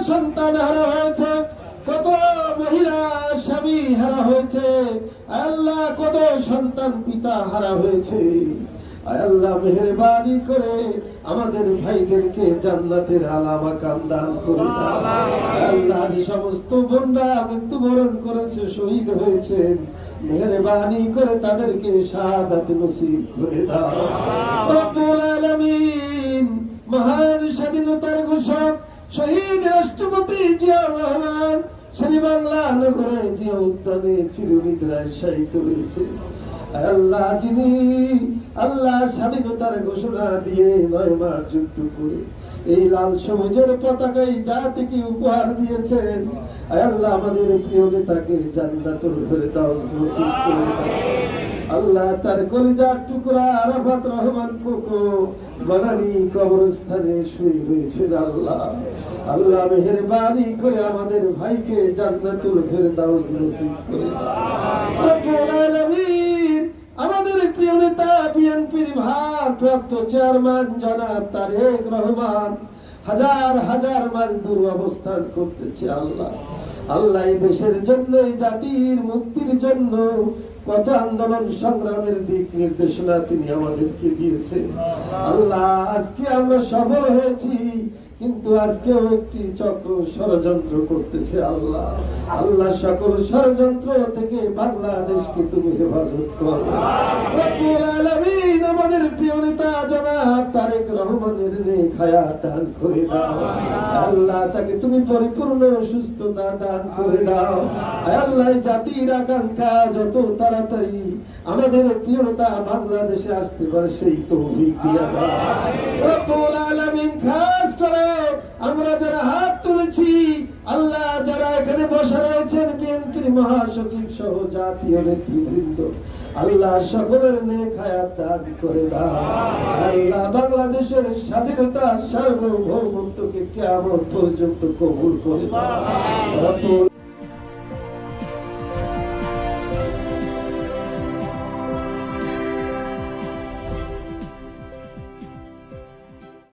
সন্তান হারা হয়েছে, কত মহিলা স্বামী হারা হয়েছে, আল্লাহ কত সন্তান পিতা হারা হয়েছে। আল্লাহ মেহেরবানি করে আমাদের ভাইদেরকে জান্নাতের আলা মাকাম দান করে দাও। আল্লাহ যে সমস্ত বোনরা মৃত্যুবরণ করেছে, শহীদ হয়েছেন, মেহেরবানি করে তাদেরকে শাহাদাত নসিব করে দাও। রব্বুল আলামিন, মহান স্বাধীনতার ঘোষক শহীদ রাষ্ট্রপতি জিয়াউর রহমান শেরেবাংলা নগরে জিয়া উদ্যানে চিরনিদ্রায় শায়িত রয়েছে। আল্লাহ, যিনি আল্লাহ স্বাধীনতার ঘোষণা দিয়ে 9 মাস যুদ্ধ করে এই লাল সবুজের পতাকায় জাতিকে উপহার দিয়েছেন, আল্লাহ আমাদের প্রিয় নেতাকে জান্নাতুল ফেরদাউস নসিব করে দাও। আল্লাহ, তার কলিজার টুকরা আরাফাত রহমান কোকো বানানি কবরস্থানে শুয়ে রয়েছেন। আল্লাহ, আল্লাহ মেহেরবানি করে আমাদের ভাইকে জান্নাতুল ফেরদাউস নসিব করে দাও। রব্বুল আলামিন, আমাদের প্রিয় নেতা বিএনপির ভারপ্রাপ্ত চেয়ারম্যান জনাব তারেক রহমান হাজার হাজার মাইল দূর অবস্থান করতেছে। আল্লাহ, আল্লাহ এই দেশের জন্য, এই জাতির মুক্তির জন্য কত আন্দোলন সংগ্রামের দিক নির্দেশনা তিনি আমাদেরকে দিয়েছেন। আল্লাহ, আজকে আমরা সফল হয়েছি, কিন্তু আজকেও একটি চক্র ষড়যন্ত্র করতেছে। আল্লাহ, আল্লাহ সকল ষড়যন্ত্র থেকে বাংলাদেশকে তুমি হেফাজত করো। রব্বুল আলামিন, আমাদের প্রিয় নেতা জনাব তারেক রহমানের নেক হায়াত দান করে দাও। আল্লাহ, তাকে তুমি পরিপূর্ণ সুস্থতা দান করে দাও। আল্লাহ, জাতির আকাঙ্ক্ষা যত তাড়াতাড়ি আমাদের প্রিয় নেতা বাংলাদেশে আসতে পারে সেই তৌফিক দিয়া দাও। রব্বুল আলামিন, খাস করে আমরা যারা হাত তুলেছি, আল্লাহ যারা এখানে বসে রয়েছেন বিএনপির মহাসচিব সহ জাতীয় নেতৃবৃন্দ, আল্লাহ সকলের নেক হায়াত দান করে দাও। আল্লাহ, বাংলাদেশের স্বাধীনতা সার্বভৌমত্বকে কিয়ামত পর্যন্ত কবুল করে দাও।